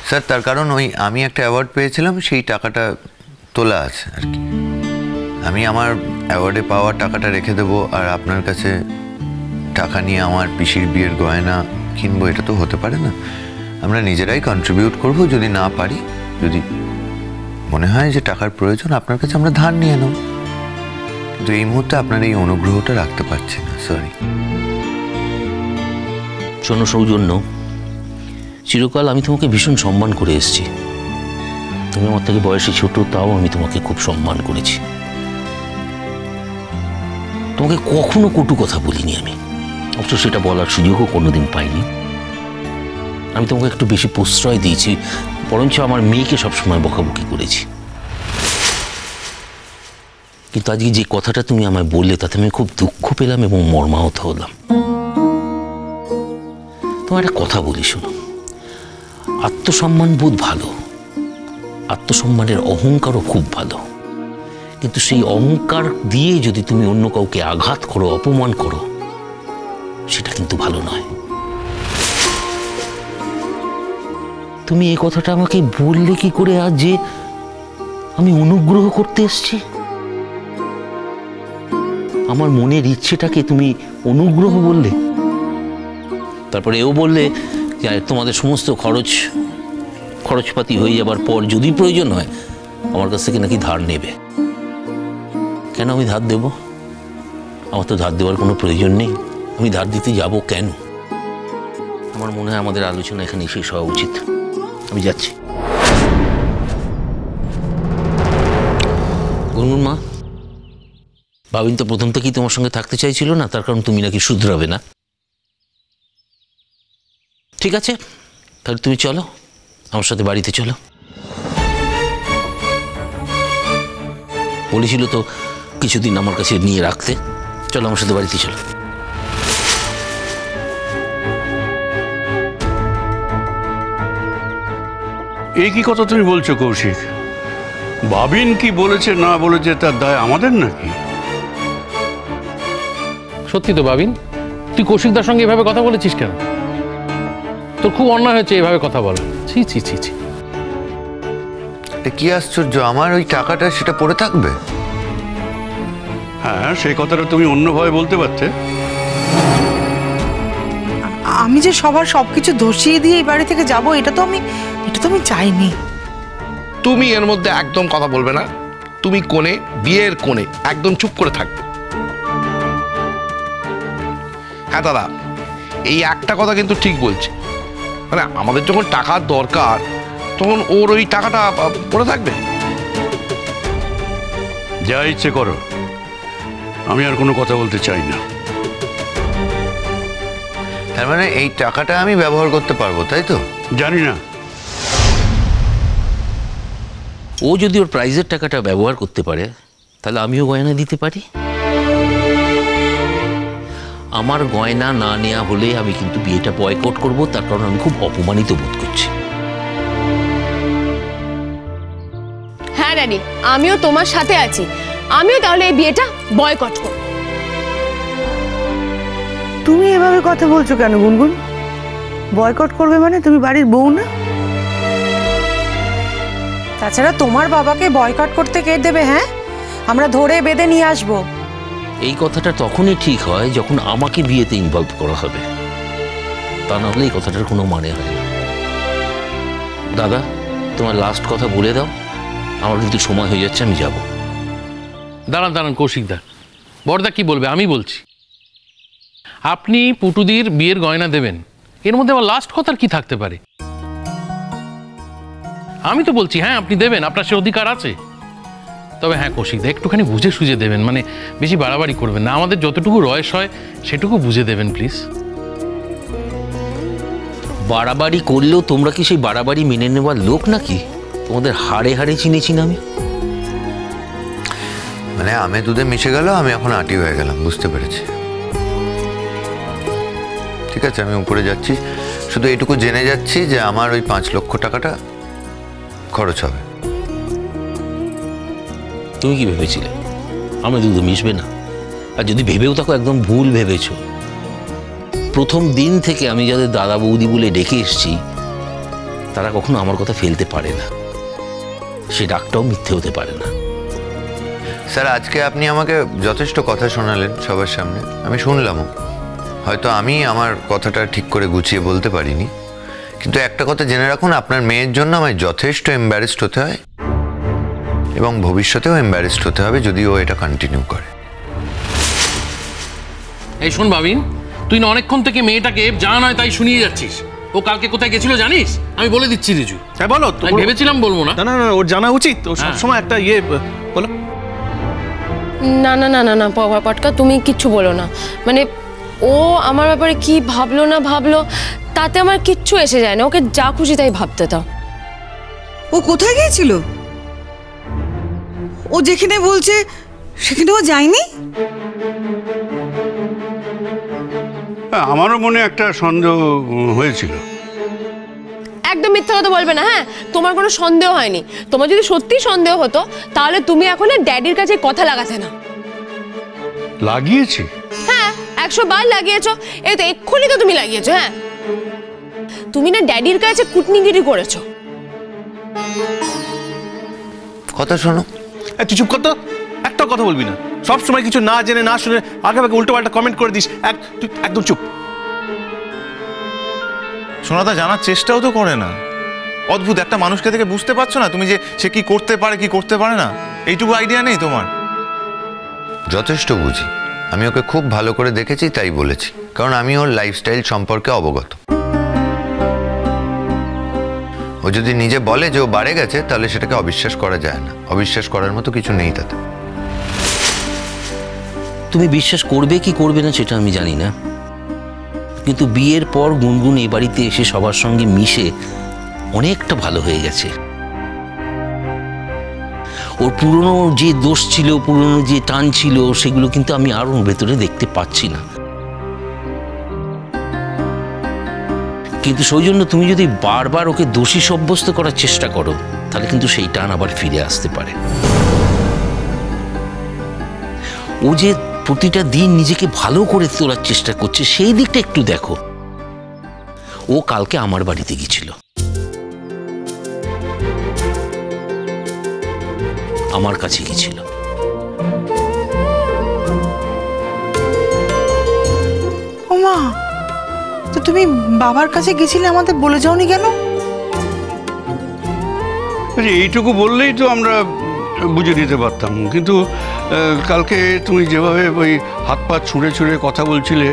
Sir তার কারণ ওই আমি একটা অ্যাওয়ার্ড পেয়েছিলাম, সেই টাকাটা তোলা আছে আর কি। আমি আমার অ্যাওয়ার্ডে পাওয়া টাকাটা রেখে দেবো আর আপনার কাছে টাকা নিয়ে আমার পিসির বিয়ের গয়না কিনবো, এটা তো হতে পারে না। আমরা নিজেরাই কন্ট্রিবিউট করব, যদি না পারি, যদি মনে হয় যে টাকার প্রয়োজন আপনার কাছে আমরা ধার নিয়ে নেব। কিন্তু এই মুহূর্তে আপনার এই অনুগ্রহটা রাখতে পারছি না, সরি। শোনো সৌজন্য, চিরকাল আমি তোমাকে ভীষণ সম্মান করে এসেছি। তুমি আমার থেকে বয়সে ছোট, তাও আমি তোমাকে খুব সম্মান করেছি। তোমাকে কখনো কটু কথা বলিনি আমি, অবশ্য সেটা বলার সুযোগও কোনোদিন পাইনি। আমি তোমাকে একটু বেশি প্রশ্রয় দিয়েছি, বরঞ্চ আমার মেয়েকে সবসময় বকাবকি করেছি। কিন্তু আজকে যে কথাটা তুমি আমায় বললে তাতে আমি খুব দুঃখ পেলাম এবং মর্মাহত হলাম। তোমার একটা কথা বলি শোনো, আত্মসম্মান বোধ ভালো, আত্মসম্মানের অহংকারও খুব ভালো, কিন্তু সেই অহংকার দিয়ে যদি তুমি অন্য কাউকে আঘাত করো, অপমান করো, সেটা কিন্তু ভালো নয়। তুমি এই কথাটা আমাকে বললে কি করে আজ যে আমি অনুগ্রহ করতে এসেছি? আমার মনের ইচ্ছেটাকে তুমি অনুগ্রহ বললে, তারপরে এও বললে যে তোমাদের সমস্ত খরচপাতি হয়ে যাবার পর যদি প্রয়োজন হয় আমার কাছ থেকে নাকি ধার নেবে। কেন আমি ধার দেব? আমার তো ধার দেওয়ার কোনো প্রয়োজন নেই। আমি ধার দিতে যাব কেন? আমার মনে হয় আমাদের আলোচনা এখানে শেষ হওয়া উচিত। আমি যাচ্ছি। গুনগুন মা, ভাবিন তো প্রথম থেকেই তোমার সঙ্গে থাকতে চাইছিল না, তার কারণ তুমি নাকি শুধরাবে না। ঠিক আছে, তাহলে তুমি চলো আমার সাথে বাড়িতে চলো। বলেছিল তো কিছুদিন আমার কাছে নিয়ে রাখতে। চলো আমার সাথে বাড়িতে চলো। এই কি কথা তুমি বলছো কৌশিক? ভাবিন কি বলেছে না বলেছে তার দায় আমাদের নাকি? সত্যি তো ভাবিন, তুই কৌশিকদার সঙ্গে এভাবে কথা বলেছিস কেন? তোর খুব অন্যায় হয়েছে এভাবে কথা বলা। ছি ছি ছি ছি। কি আশ্চর্য, আমার ওই টাকাটা সেটা পড়ে থাকবে? হ্যাঁ, সেই কথাটা তুমি অন্যভাবে বলতে পারতে। আমি যে সবার সবকিছু ধসিয়ে দিয়ে এই বাড়ি থেকে যাব, এটা তো আমি চাইনি। তুমি এর মধ্যে একদম কথা বলবে না। তুমি কোণে, বিয়ের কোণে একদম চুপ করে থাকবে। হ্যাঁ দাদা, এই একটা কথা কিন্তু ঠিক বলছি, মানে আমাদের যখন টাকার দরকার তখন ওর ওই টাকাটা পড়ে থাকবে। যা ইচ্ছে করো, আমি আর কোনো কথা বলতে চাই না। তার মানে এই টাকাটা আমি ব্যবহার করতে পারবো, তাই তো? জানি না। ও যদি ওর প্রাইজের টাকাটা ব্যবহার করতে পারে তাহলে আমিও গয়না দিতে পারি। আমার গয়না না নেওয়া হলে আমি কিন্তু বিয়েটা বয়কট করব, তার কারণ আমি খুব অপমানিত বোধ করছি। হ্যাঁ ড্যাডি, আমিও তোমার সাথে আছি। আমিও তাহলে এই বিয়েটা বয়কট করব। তুমি এভাবে কথা বলছো কেন গুনগুন? বয়কট করবে মানে তুমি বাড়ির বউ না? তাছাড়া তোমার বাবাকে বয়কট করতে কে দেবে? হ্যাঁ, আমরা ধরে বেঁধে নিয়ে আসবো। এই কথাটা তখনই ঠিক হয় যখন আমাকে বিয়েতে ইনভলভ করা হবে, তা না হলে এই কথাটার কোনো মানে হয় না। দাদা, তোমার লাস্ট কথা বলে দাও, আমার কিন্তু সময় হয়ে যাচ্ছে, আমি যাব। দাঁড়ান দাঁড়ান কৌশিকদা, বড়দা কি বলবে আমি বলছি। আপনি পুটুদির বিয়ের গয়না দেবেন, এর মধ্যে আমার লাস্ট কথার কি থাকতে পারে? আমি তো বলছি হ্যাঁ আপনি দেবেন, আপনার সে অধিকার আছে। তবে হ্যাঁ কৌশিকদা, একটুখানি বুঝে সুঝে দেবেন, মানে বেশি বাড়াবাড়ি করবেন না। আমাদের যতটুকু রয়েস হয় সেটুকু বুঝে দেবেন প্লিজ। বাড়াবাড়ি করলেও তোমরা কি সেই বাড়াবাড়ি মেনে নেওয়ার লোক নাকি? তোমাদের হাড়ে হাড়ে চিনেছি না আমি। মানে আমে দুধে মিশে গেল, আমি এখন আটি হয়ে গেলাম, বুঝতে পেরেছি। ঠিক আছে, আমি উপরে যাচ্ছি, শুধু এইটুকু জেনে যাচ্ছি যে আমার ওই 5 লক্ষ টাকাটা খরচ হবে। তুমি কি ভেবেছিলে আমি দুধে মিশবে না? আর যদি ভেবেও থাকো একদম ভুল ভেবেছো। প্রথম দিন থেকে আমি যাদের দাদা বৌদি বলে ডেকে এসেছি তারা কখনো আমার কথা ফেলতে পারে না, সে ডাকটাও মিথ্যে হতে পারে না। স্যার, আজকে আপনি আমাকে যথেষ্ট কথা শোনালেন সবার সামনে, আমি শুনলামও। হয়তো আমি আমার কথাটা ঠিক করে গুছিয়ে বলতে পারিনি, কিন্তু একটা কথা জেনে রাখুন, আপনার মেয়ের জন্য আমায় যথেষ্ট এম্বারেসড হতে হয় এবং ভবিষ্যতেও এম্বারেসড হতে হবে যদি ও এটা কন্টিনিউ করে। এই শোন বাবিন, তুই না অনেকক্ষণ থেকে মেয়েটাকে যা নয় তাই শুনিয়ে যাচ্ছিস। ও কালকে কোথায় গেছিল জানিস? আমি বলে দিচ্ছি রিজু। হ্যাঁ বলো। আমি ভেবেছিলাম বলবো না। না না না, ওর জানা উচিত। ও সবসময় একটা বলো। না না না না না পটকা, তুমি কিচ্ছু বলো না। মানে ও আমার ব্যাপারে কি ভাবলো না ভাবলো তাতে আমার কিচ্ছু এসে যায় না, ওকে যা খুশি তাই ভাবতে দাও। ও কোথায় গিয়েছিল? ও যেখানে বলছে সেখানে ও যায়নি? আমারও মনে একটা সন্দেহ হয়েছিল। একদম মিথ্যা কথা বলবে না। হ্যাঁ, তোমার কোনো সন্দেহ হয়নি। তোমার যদি সত্যি সন্দেহ হতো তাহলে তুমি এখন ড্যাডির কাছে কথা লাগাতে না। লাগিয়েছি? হ্যাঁ, 100 বার লাগিয়েছো। এই তো এক্ষুনি তো তুমি লাগিয়েছো। হ্যাঁ, তুমি না ড্যাডির কাছে কুটনিগিরি করেছো। কথা শোনো। তুই চুপ কর তো, একটা কথা বলবি না। সব সময় কিছু না জেনে না শুনে আগে আগে উল্টো পাল্টা কমেন্ট করে দিস। তুই একদম চুপ। সোনাদা জানার চেষ্টাও তো করে না। অদ্ভুত একটা মানুষকে থেকে বুঝতে পারছো না তুমি যে সে কি করতে পারে কি করতে পারে না? এইটুকু আইডিয়া নেই তোমার? যথেষ্ট বুঝি, আমি ওকে খুব ভালো করে দেখেছি তাই বলেছি, কারণ আমি ওর লাইফস্টাইল সম্পর্কে অবগত। ও যদি নিজে বলে যে ও বাড়ে গেছে তাহলে সেটাকে অবিশ্বাস করা যায় না। অবিশ্বাস করার মতো কিছু নেই তাতে। তুমি বিশ্বাস করবে কি করবে না সেটা আমি জানি না, কিন্তু বিয়ের পর গুনগুন এ বাড়িতে এসে সবার সঙ্গে মিশে অনেকটা ভালো হয়ে গেছে। ওর পুরনো যে দোষ ছিল, পুরনো যে টান ছিল, সেগুলো কিন্তু আমি আর ওর ভেতরে দেখতে পাচ্ছি না। কিন্তু সেই জন্য তুমি যদি বারবার ওকে দোষী সাব্যস্ত করার চেষ্টা করো তাহলে কিন্তু সেই টান আবার ফিরে আসতে পারে। ও যে প্রতিটা দিন নিজেকে ভালো করে তোলার চেষ্টা করছে সেই দিকটা একটু দেখো। ও কালকে আমার বাড়িতে গিয়েছিল, আমার কাছে গিয়েছিল। ওমা, তো তুমি বাবার কাছে গেছিলে, আমাদের বলে যাওনি কেন? এইটুকু বললেই তো আমরা বুঝে নিতে পারতাম, কিন্তু কালকে তুমি যেভাবে ওই হাত পা ছুঁড়ে ছুঁড়ে কথা বলছিলে,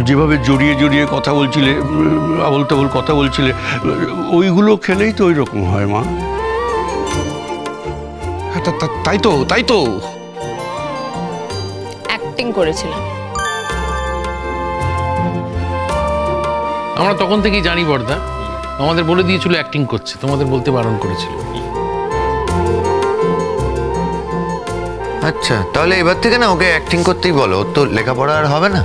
যেভাবে জড়িয়ে জড়িয়ে কথা বলছিলে, আবল তাবল কথা বলছিলে, ওইগুলো খেলেই তো ওই রকম হয় মা। তাই তো অ্যাক্টিং করেছিলাম। আমরা তখন থেকেই জানি বড়দা, আমাদের বলে দিয়েছিল অ্যাক্টিং করছে, তোমাদের বলতে বারণ করেছিল। আচ্ছা, তাহলে এবার থেকে না ওকে অ্যাক্টিং করতেই বলো, ওর তো লেখাপড়া আর হবে না।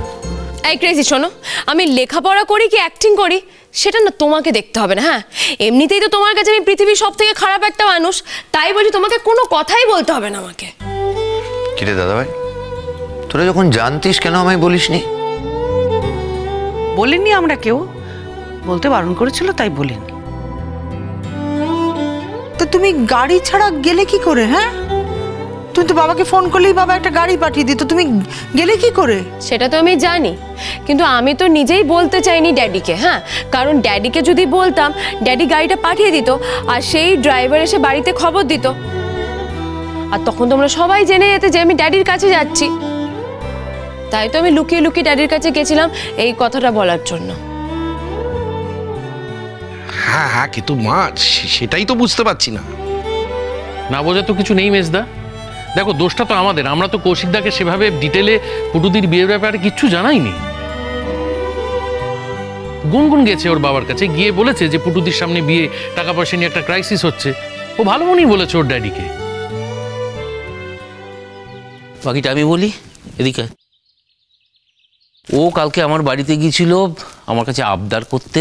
এই ক্রেজি শোনো, আমি লেখাপড়া করি কি অ্যাক্টিং করি সেটা না তোমাকে দেখতে হবে না। হ্যাঁ, এমনিতেই তো তোমার কাছে আমি পৃথিবীর সব থেকে খারাপ একটা মানুষ, তাই বলি তোমাকে কোনো কথাই বলতে হবে না আমাকে। কিরে দাদাভাই, তোরা যখন জানতিস কেন আমায় বলিসনি? বলিনি আমরা কেউ, বলতে বারণ করেছিল তাই বলিনি। তো তুমি গাড়ি ছাড়া গেলে কি করে? হ্যাঁ, তুমি তো বাবাকে ফোন করলেই বাবা একটা গাড়ি পাঠিয়ে দিত, তুমি গেলে কি করে? সেটা তো আমি জানি, কিন্তু আমি তো নিজেই বলতে চাইনি ড্যাডিকে। হ্যাঁ, কারণ ড্যাডিকে যদি বলতাম ড্যাডি গাড়িটা পাঠিয়ে দিত আর সেই ড্রাইভার এসে বাড়িতে খবর দিত, আর তখন তোমরা সবাই জেনে যেতে যে আমি ড্যাডির কাছে যাচ্ছি। তাই তো আমি লুকিয়ে লুকিয়ে ড্যাডির কাছে গেছিলাম এই কথাটা বলার জন্য। হ্যাঁ, কিন্তু মা সেটাই তো বুঝতে পারছি না। না বোঝা তো কিছু নেই মেজদা। দেখো, দোষটা তো আমাদের, আমরা তো কৌশিকদাকে সেভাবে ডিটেলে পুটুদির বিয়ের ব্যাপারে কিচ্ছু জানাইনি। গুনগুন গেছে ওর বাবার কাছে, গিয়ে বলেছে যে পুটুদির সামনে বিয়ে, টাকা পয়সা নিয়ে একটা ক্রাইসিস হচ্ছে। ও ভালো মনেই বলেছে ওর ড্যাডিকে। বাকিটা আমি বলি, এদিকে। ও কালকে আমার বাড়িতে গিয়েছিল আমার কাছে আবদার করতে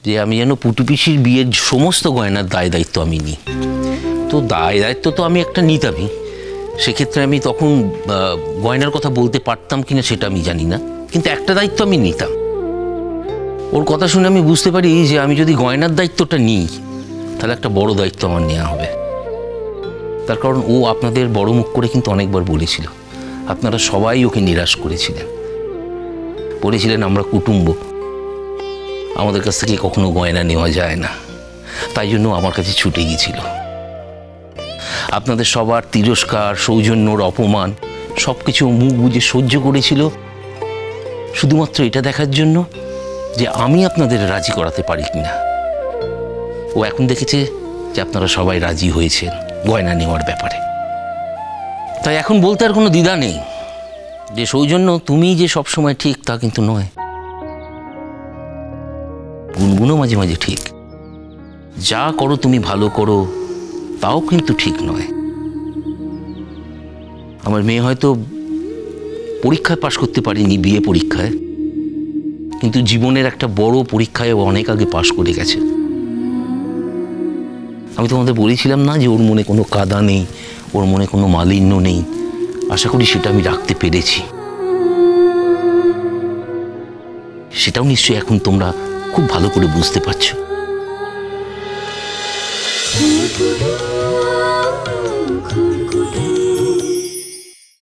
যে আমি যেন পুটু পিসির বিয়ের সমস্ত গয়নার দায় দায়িত্ব আমি নিই। তো দায় দায়িত্ব তো আমি একটা নিতামই, সেক্ষেত্রে আমি তখন গয়নার কথা বলতে পারতাম কিনা সেটা আমি জানি না, কিন্তু একটা দায়িত্ব আমি নিতাম। ওর কথা শুনে আমি বুঝতে পারি যে আমি যদি গয়নার দায়িত্বটা নিই তাহলে একটা বড় দায়িত্ব আমার নেওয়া হবে। তার কারণ ও আপনাদের বড় মুখ করে কিন্তু অনেকবার বলেছিল, আপনারা সবাই ওকে নিরাশ করেছিলেন, বলেছিলেন আমরা কুটুম্ব, আমাদের কাছ থেকে কখনো গয়না নেওয়া যায় না, তাই জন্য আমার কাছে ছুটে গিয়েছিল। আপনাদের সবার তিরস্কার, সৌজন্যর অপমান সব কিছু মুখ বুজে সহ্য করেছিল শুধুমাত্র এটা দেখার জন্য যে আমি আপনাদের রাজি করাতে পারি কিনা। ও এখন দেখেছে যে আপনারা সবাই রাজি হয়েছেন গয়না নেওয়ার ব্যাপারে, তাই এখন বলতে আর কোনো দ্বিধা নেই যে সৌজন্য তুমি যে সবসময় ঠিক তা কিন্তু নয়। গুনগুনও মাঝে মাঝে ঠিক, যা করো তুমি ভালো করো তাও কিন্তু ঠিক নয়। আমার মেয়ে হয়তো পরীক্ষায় পাশ করতে পারেনি, বিয়ে পরীক্ষায়, কিন্তু জীবনের একটা বড় পরীক্ষায় ও অনেক আগে পাশ করে গেছে। আমি তোমাদের বলেছিলাম না যে ওর মনে কোনো কাদা নেই, ওর মনে কোনো মালিন্য নেই। আশা করি সেটা আমি রাখতে পেরেছি। সেটাও নিশ্চয়ই এখন তোমরা খুব ভালো করে বুঝতে পারছো।